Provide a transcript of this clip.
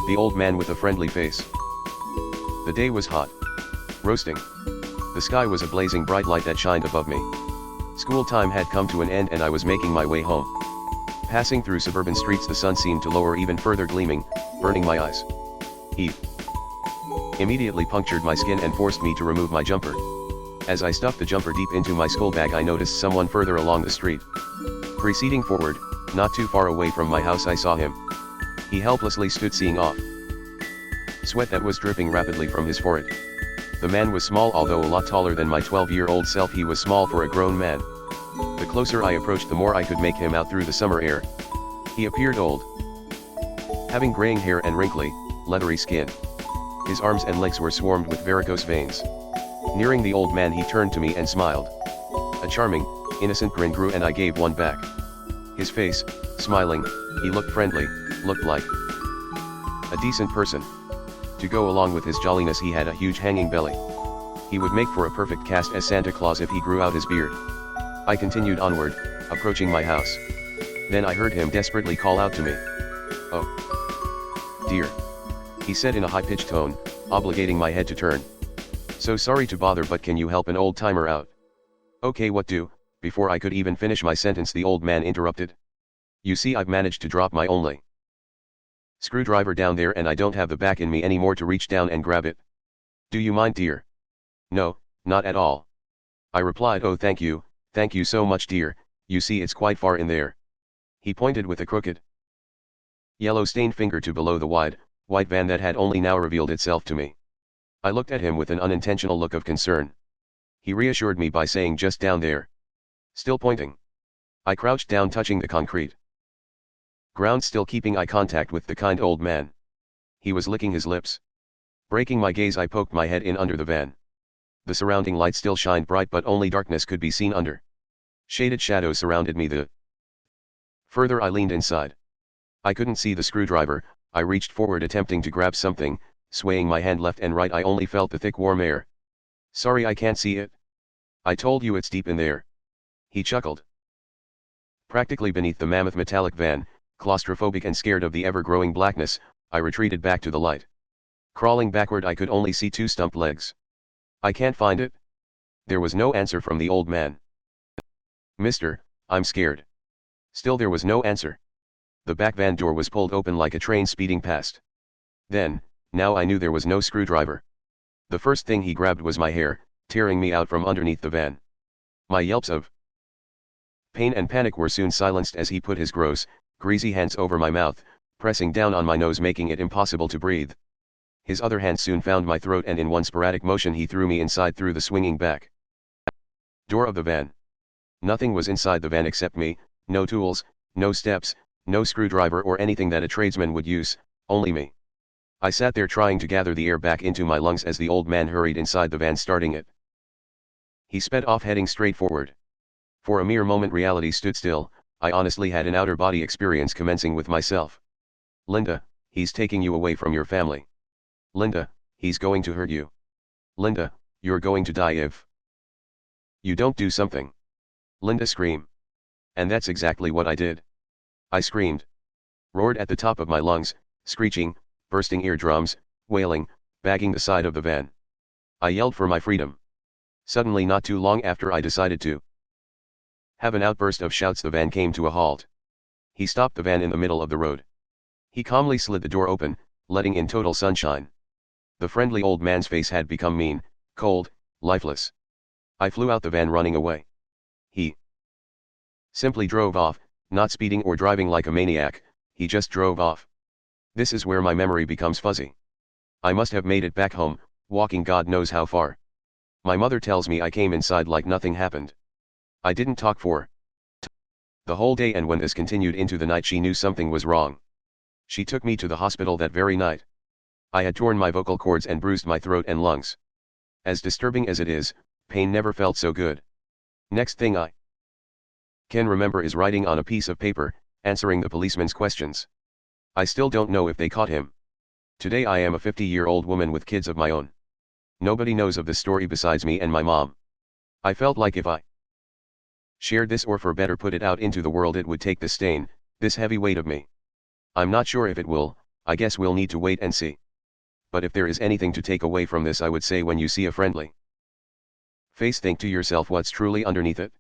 The old man with a friendly face. The day was hot. Roasting. The sky was a blazing bright light that shined above me. School time had come to an end and I was making my way home. Passing through suburban streets, the sun seemed to lower even further, gleaming, burning my eyes. Heat immediately punctured my skin and forced me to remove my jumper. As I stuffed the jumper deep into my school bag, I noticed someone further along the street. Proceeding forward, not too far away from my house, I saw him. He helplessly stood seeing off. Sweat that was dripping rapidly from his forehead. The man was small, although a lot taller than my 12-year-old self. He was small for a grown man. The closer I approached, the more I could make him out through the summer air. He appeared old, having graying hair and wrinkly, leathery skin. His arms and legs were swarmed with varicose veins. Nearing the old man, he turned to me and smiled. A charming, innocent grin grew and I gave one back. His face, smiling, he looked friendly, looked like a decent person. To go along with his jolliness, he had a huge hanging belly. He would make for a perfect cast as Santa Claus if he grew out his beard. I continued onward, approaching my house. Then I heard him desperately call out to me. "Oh, dear," he said in a high-pitched tone, obligating my head to turn. "So sorry to bother, but can you help an old-timer out?" "Okay, what do?" Before I could even finish my sentence, the old man interrupted. "You see, I've managed to drop my only screwdriver down there and I don't have the back in me anymore to reach down and grab it. Do you mind, dear?" "No, not at all," I replied. "Oh, thank you so much, dear. You see, it's quite far in there." He pointed with a crooked, yellow-stained finger to below the wide, white van that had only now revealed itself to me. I looked at him with an unintentional look of concern. He reassured me by saying, "Just down there." Still pointing. I crouched down, touching the concrete ground, still keeping eye contact with the kind old man. He was licking his lips. Breaking my gaze, I poked my head in under the van. The surrounding light still shined bright, but only darkness could be seen under. Shaded shadows surrounded me the further I leaned inside. I couldn't see the screwdriver. I reached forward, attempting to grab something, swaying my hand left and right. I only felt the thick warm air. "Sorry, I can't see it. I told you it's deep in there," he chuckled. Practically beneath the mammoth metallic van, claustrophobic and scared of the ever-growing blackness, I retreated back to the light. Crawling backward, I could only see two stumped legs. "I can't find it." There was no answer from the old man. "Mister, I'm scared." Still there was no answer. The back van door was pulled open like a train speeding past. Now I knew there was no screwdriver. The first thing he grabbed was my hair, tearing me out from underneath the van. My yelps of pain and panic were soon silenced as he put his gross, greasy hands over my mouth, pressing down on my nose, making it impossible to breathe. His other hand soon found my throat and in one sporadic motion he threw me inside through the swinging back door of the van. Nothing was inside the van except me, no tools, no steps, no screwdriver or anything that a tradesman would use, only me. I sat there trying to gather the air back into my lungs as the old man hurried inside the van, starting it. He sped off, heading straight forward. For a mere moment reality stood still. I honestly had an outer-body experience commencing with myself. "Linda, he's taking you away from your family. Linda, he's going to hurt you. Linda, you're going to die if you don't do something." Linda screamed. And that's exactly what I did. I screamed. Roared at the top of my lungs, screeching, bursting eardrums, wailing, bagging the side of the van. I yelled for my freedom. Suddenly, not too long after I decided to have an outburst of shouts, the van came to a halt. He stopped the van in the middle of the road. He calmly slid the door open, letting in total sunshine. The friendly old man's face had become mean, cold, lifeless. I flew out the van, running away. He simply drove off, not speeding or driving like a maniac. He just drove off. This is where my memory becomes fuzzy. I must have made it back home, walking God knows how far. My mother tells me I came inside like nothing happened. I didn't talk for the whole day, and when this continued into the night, she knew something was wrong. She took me to the hospital that very night. I had torn my vocal cords and bruised my throat and lungs. As disturbing as it is, pain never felt so good. Next thing I can remember is writing on a piece of paper, answering the policeman's questions. I still don't know if they caught him. Today I am a 50-year-old woman with kids of my own. Nobody knows of this story besides me and my mom. I felt like if I shared this, or for better put it out into the world, it would take the stain, this heavy weight of me. I'm not sure if it will. I guess we'll need to wait and see. But if there is anything to take away from this, I would say when you see a friendly face, think to yourself what's truly underneath it.